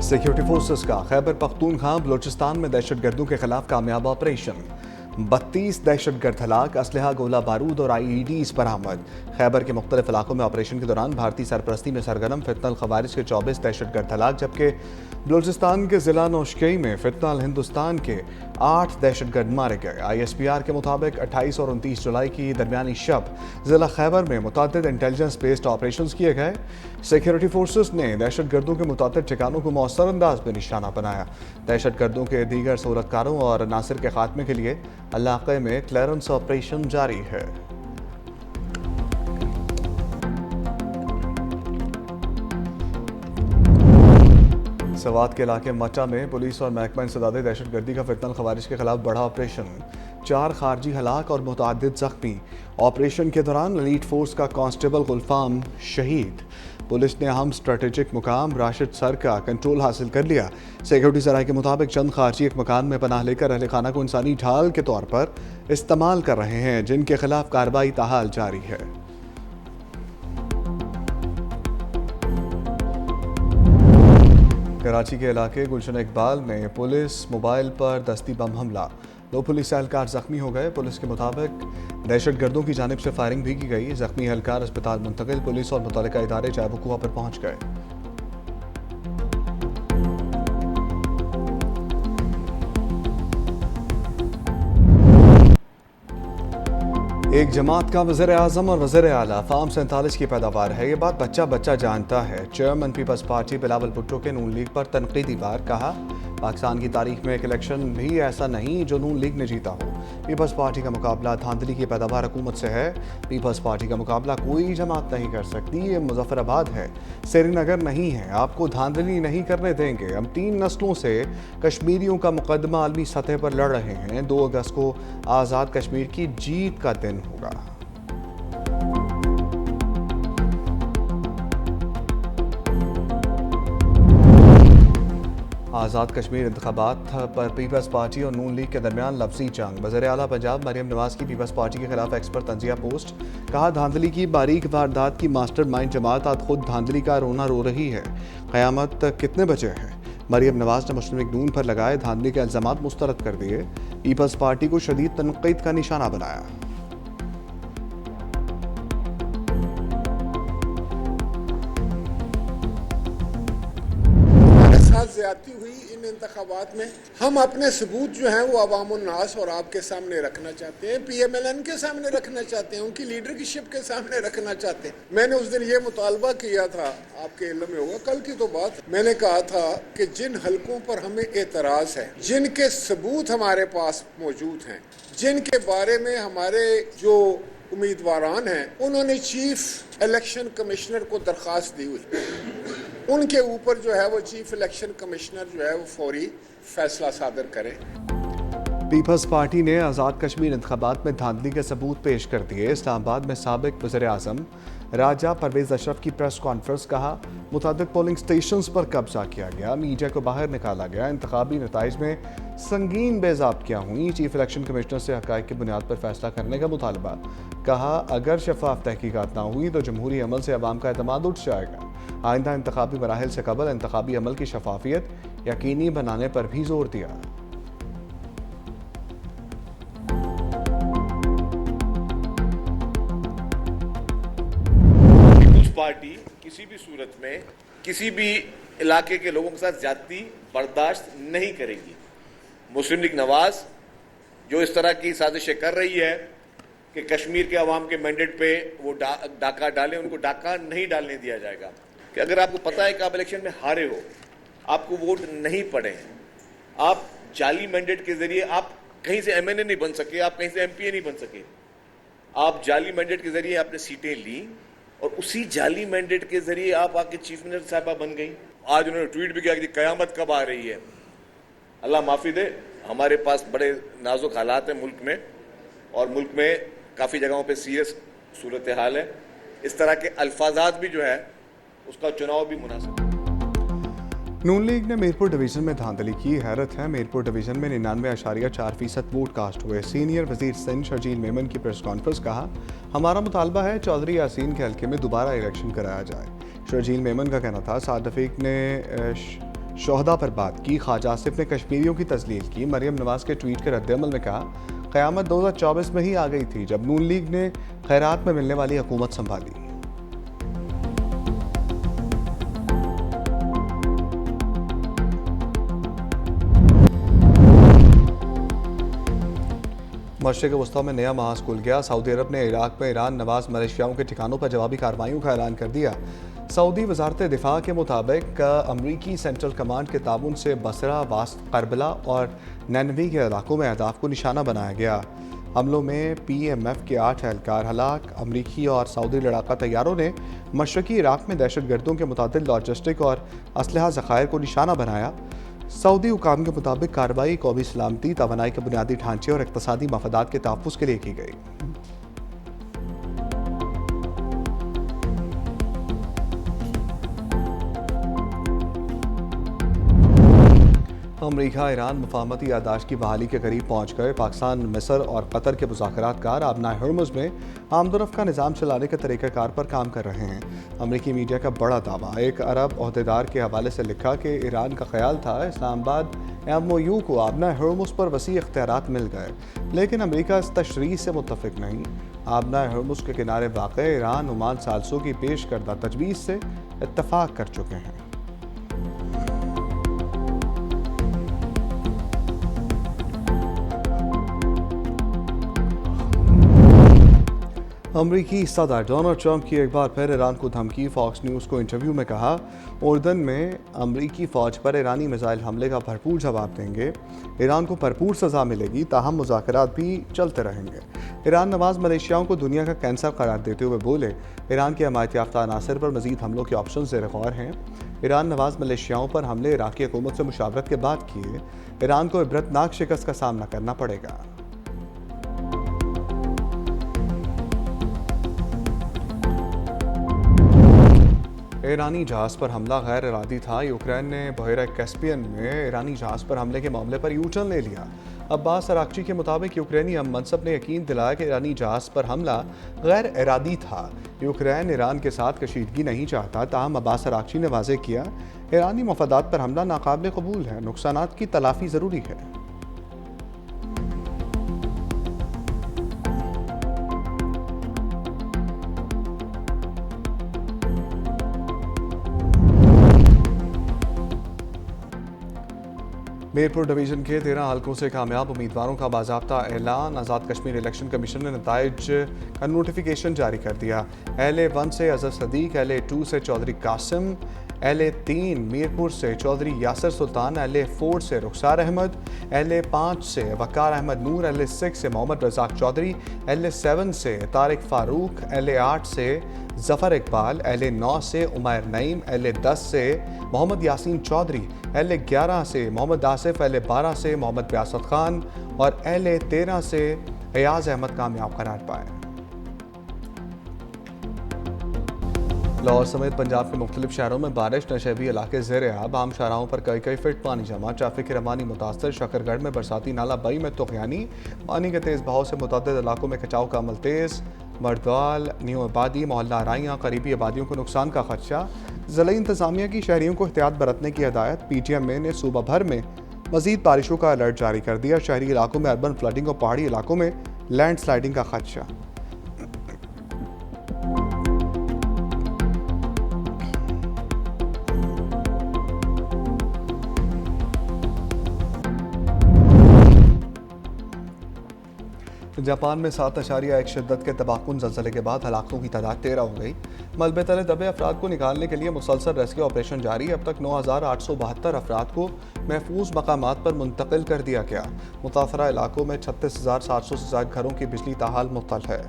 Security forces का खैबर पख्तूनख्वा बलोचिस्तान में दहशतगर्दों के खिलाफ कामयाब ऑपरेशन। 32 दहशतगर्द हलाक, असलहा गोला बारूद और IEDs बरामद। खैबर के मुख्तलिफ इलाकों में ऑपरेशन के दौरान भारतीय सरपरस्ती में सरगर्म फितनल खवारिज के 24 दहशतगर्द हलाक, जबकि बलोचिस्तान के जिला नौशकई में फितनल हिंदुस्तान के 8 दहशतगर्द मारे गए। ISPR के मुताबिक 28 और 29 जुलाई की दरमियानी शब जिला खैबर में मुतअद्दिद इंटेलिजेंस बेस्ड ऑपरेशन किए गए। सिक्योरिटी फोर्सेस ने दहशतगर्दों के मुतअद्दिद ठिकानों को मौसर अंदाज में निशाना बनाया। दहशतगर्दों के दीगर सूरतकारों और नासिर के खात्मे के लिए इलाके में क्लियरेंस ऑपरेशन जारी है। सवात के इलाके मटा में पुलिस और महकमा इंसदाद दहशतगर्दी का फितनल खवारिज के खिलाफ बड़ा ऑपरेशन। 4 खारजी हलाक और मुतअद्दिद जख्मी। ऑपरेशन के दौरान एलीट फोर्स का कांस्टेबल गुलफाम शहीद। पुलिस ने अहम स्ट्रेटेजिक मुकाम राशिद सर का कंट्रोल हासिल कर लिया। सिक्योरिटी सराय के मुताबिक चंद खारजी एक मकान में पनाह लेकर अहले खाना को इंसानी ढाल के तौर पर इस्तेमाल कर रहे हैं, जिनके खिलाफ कार्रवाई ताहाल जारी है। कराची के इलाके गुलशन इकबाल में पुलिस मोबाइल पर दस्ती बम हमला। 2 पुलिस एहलकार जख्मी हो गए। पुलिस के मुताबिक दहशतगर्दों की जानिब से फायरिंग भी की गई। जख्मी एहलकार अस्पताल मुंतकिल। पुलिस और मुतल्लिका इदारे जायबुकुआ पर पहुंच गए। एक जमात का वज़ीर आज़म और वज़ीर आला फार्म 47 की पैदावार है, ये बात बच्चा बच्चा जानता है। चेयरमैन पीपल्स पार्टी बिलावल भुट्टो के नून लीग पर तनकीदी वार। कहा, पाकिस्तान की तारीख में एक इलेक्शन भी ऐसा नहीं जो नून लीग ने जीता हो। पीपल्स पार्टी का मुकाबला धांधली की पैदावार हुकूमत से है। पीपल्स पार्टी का मुकाबला कोई जमात नहीं कर सकती। ये मुजफ्फराबाद है, श्रीनगर नहीं है। आपको धांधली नहीं करने देंगे। हम 3 नस्लों से कश्मीरियों का मुकदमा आलमी सतह पर लड़ रहे हैं। 2 अगस्त को आज़ाद कश्मीर की जीत का दिन होगा। आज़ाद कश्मीर इंतखाबात पर पीपल्स पार्टी और नून लीग के दरमियान लफ्जी जंग। वज़ीर आला पंजाब मरियम नवाज की पीपल्स पार्टी के खिलाफ एक्सपर्ट तंजिया पोस्ट। कहा, धांधली की बारीक वारदात की मास्टरमाइंड जमात आज खुद धांधली का रोना रो रही है। क़यामत तक कितने बचे हैं? मरियम नवाज ने मुस्लिम लीग नून पर लगाए धांधली के इल्ज़ामात मुस्तरद कर दिए। पीपल्स पार्टी को शदीद तनक़ीद का निशाना बनाया। ज्यादती हुई इन इंतखाबात में। हम अपने सबूत जो हैं वो अवामुन्नास और आपके सामने रखना चाहते हैं, PMLN के सामने रखना चाहते हैं, उनकी लीडरशिप के सामने रखना चाहते हैं। मैंने उस दिन ये मुतालबा किया था, आपके इल्म में होगा, कल की तो बात, मैंने कहा था कि जिन हलकों पर हमें एतराज है, जिनके सबूत हमारे पास मौजूद हैं, जिनके बारे में हमारे जो उम्मीदवारान हैं उन्होंने चीफ इलेक्शन कमिश्नर को दरख्वास्त दी हुई, उनके ऊपर जो है वो चीफ इलेक्शन कमिश्नर जो है वो फौरी फैसला सादर करे। पीपल्स पार्टी ने आज़ाद कश्मीर इंतखाबात में धांधली के सबूत पेश कर दिए। इस्लामाबाद में साबिक वज़ीर आज़म राजा परवेज अशरफ की प्रेस कॉन्फ्रेंस। कहा, मुतादिद पोलिंग स्टेशंस पर कब्जा किया गया, मीडिया को बाहर निकाला गया, इंतखाबी नताइज में संगीन बेज़ाब्तियाँ हुई। चीफ इलेक्शन कमिश्नर से हक़ाइक़ की बुनियाद पर फैसला करने का मुतालबा। कहा, अगर शफाफ तहकीकात ना हुई तो जमहूरी अमल से अवाम का एतमाद उठ जाएगा। आइंदा इंतखाबी मराहिल से कबल इंतखाबी अमल की शफाफियत यकीनी बनाने पर भी जोर दिया। पीपल्स पार्टी किसी भी सूरत में किसी भी इलाके के लोगों के साथ ज्यादती बर्दाश्त नहीं करेगी। मुस्लिम लीग नवाज जो इस तरह की साजिशें कर रही है कि कश्मीर के अवाम के मैंडेट पे वो डाका डालें, उनको डाका नहीं डालने दिया जाएगा। कि अगर आपको पता है कि आप इलेक्शन में हारे हो, आपको वोट नहीं पड़े हैं, आप जाली मैंडेट के जरिए आप कहीं से MNA नहीं बन सके, आप कहीं से MPA नहीं बन सके, आप जाली मैंडेट के जरिए आपने सीटें ली और उसी जाली मैंडेट के जरिए आप आके चीफ मिनिस्टर साहबा बन गई। आज उन्होंने ट्वीट भी किया कि कयामत कब आ रही है। अल्लाह माफी दे, हमारे पास बड़े नाजुक हालात हैं मुल्क में, और मुल्क में काफ़ी जगहों पे सीरियस सूरत हाल है। इस तरह के अल्फाजात भी जो है उसका चुनाव भी मुनासिब। नून लीग ने मीरपुर डिवीजन में धांधली की। हैरत है, मीरपुर डिवीजन में 99.4% वोट कास्ट हुए। सीनियर वजीर सिंध शर्जील मेमन की प्रेस कॉन्फ्रेंस। कहा, हमारा मुतालबा है चौधरी यासीन के हल्के में दोबारा इलेक्शन कराया जाए। शर्जील मेमन का कहना था, साद रफीक ने शोहदा पर बात की। ख्वाजा आसिफ ने कश्मीरियों की तजलील की। मरियम नवाज के ट्वीट के रद्दअमल में कहा, क़यामत 2024 में ही आ गई थी जब नून लीग ने खैरात में मिलने वाली हुकूमत संभाली। मशरिक़ वस्ता में नया महाज खुल गया। सऊदी अरब ने इराक में ईरान नवाज मलेशियाओं के ठिकानों पर जवाबी कार्रवाइयों का ऐलान कर दिया। सऊदी वजारत दिफा के मुताबिक अमरीकी सेंट्रल कमांड के ताउन से बसरा, वास्त, करबला और नैनवी के इलाकों में अहदाफ को निशाना बनाया गया। हमलों में PMF के 8 एहलकार हलाक। अमरीकी और सऊदी लड़ाका तैयारों ने मशरक़ी इराक में दहशत गर्दों के मुतादिल लॉजिस्टिक और असलहा ज़खायर को निशाना बनाया। सऊदी हुकाम के मुताबिक कार्रवाई कौमी सलामती, तवानाई के बुनियादी ढांचे और इक़्तिसादी मफादात के तहफ़्फ़ुज़ के लिए की गई। अमरीका ईरान मुफाहमती यादाश्त की बहाली के करीब पहुँच गए। पाकिस्तान, मिस्र और कतर के मुज़ाकरातकार आबनाए हर्मुज़ में आमदोरफ़्त का निज़ाम चलाने के तरीक़ाकार पर काम कर रहे हैं। अमरीकी मीडिया का बड़ा दावा। एक अरब ओहदेदार के हवाले से लिखा कि ईरान का ख्याल था इस्लामाबाद MOU को आबनाए हर्मुज़ पर वसी इख्तियारात मिल गए, लेकिन अमरीका इस तशरीह से मुत्तफ़िक नहीं। आबनाए हर्मुज़ के किनारे वाक़ ईरान ओमान सालसों की पेश करदा तजवीज़ से इत्तफ़ाक़ कर चुके हैं। अमरीकी सदर डोनाल्ड ट्रंप की एक बार फिर ईरान को धमकी। फॉक्स न्यूज़ को इंटरव्यू में कहा, उर्दन में अमरीकी फ़ौज पर ईरानी मिसाइल हमले का भरपूर जवाब देंगे। ईरान को भरपूर सज़ा मिलेगी, ताहम मुज़ाकरात भी चलते रहेंगे। ईरान नवाज मलेशियाओं को दुनिया का कैंसर करार देते हुए बोले, ईरान के हमायत याफ्ता अनासर पर मज़ीद हमलों के ऑप्शन ज़ेर गौर हैं। ईरान नवाज मलेशियाओं पर हमले इराक़ी हुकूमत से मुशावरत के बाद किए। ईरान को इबरतनाक शिकस्त का सामना करना पड़ेगा। ईरानी जहाज़ पर हमला गैर इरादी था। यूक्रेन ने बहरा कैस्पियन में ईरानी जहाज़ पर हमले के मामले पर यू-टर्न ले लिया। अब्बास अराक्ची के मुताबिक यूक्रेनी अम मनसब ने यकीन दिलाया कि ईरानी जहाज़ पर हमला गैर इरादी था। यूक्रेन ईरान के साथ कशीदगी नहीं चाहता, ताहम अब्बास अराक्ची ने वाज़ेह किया, ईरानी मफादात पर हमला नाकाबिल कबूल है, नुकसानात की तलाफ़ी ज़रूरी है। मीरपुर डिवीज़न के 13 हलकों से कामयाब उम्मीदवारों का बाज़ाब्ता ऐलान। आज़ाद कश्मीर इलेक्शन कमीशन ने नताइज का नोटिफिकेशन जारी कर दिया। LA1 से अजहर सदीक, LA2 से चौधरी कासिम, LA3 मीरपुर से चौधरी यासर सुल्तान, LA4 से रुखसार अहमद, LA5 से वकार अहमद नूर, LA6 से मोहम्मद रज़ाक चौधरी, LA7 से तारिक फ़ारूक, LA8 से ज़फ़र इकबाल, LA9 से उमैर नईम, LA10 से मोहम्मद यासीन चौधरी, LA11 से मोहम्मद आसिफ, LA12 से मोहम्मद ब्यासत खान और LA13 से एयाज अहमद कामयाब करार पाए। लाहौर समेत पंजाब के मुख्तलिफ शहरों में बारिश, नशेबी इलाके ज़ेर आब, आम शाहराहों पर कई फीट पानी जमा, ट्रैफिक की रवानी मुतासर। शकरगढ़ में बरसाती नाला बई में तुग़यानी, पानी के तेज़ बहाव से मुतअद्दिद इलाकों में खिंचाव का अमल तेज़। मरदाल, न्यू आबादी, मोहल्ला आराइयाँ, करीबी आबादियों को नुकसान का खदशा। ज़िला इंतज़ामिया की शहरियों को एहतियात बरतने की हिदायत। PTM ने सूबा भर में मज़ीद बारिशों का अलर्ट जारी कर दिया। शहरी इलाकों में अर्बन फ्लडिंग और पहाड़ी इलाकों में लैंड स्लाइडिंग का खदशा। जापान में 7.1 शिद्दत के तबाहकुन ज़लज़ले के बाद हलाकतों की तादाद 13 हो गई। मलबे तले दबे अफराद को निकालने के लिए मुसलसल रेस्क्यू ऑपरेशन जारी। अब तक 9,872 अफराद को महफूज मकामात पर मुंतकिल कर दिया गया। मुतासरा इलाकों में 36,700 से ज़ायद घरों की बिजली ताहाल मुअत्तल है।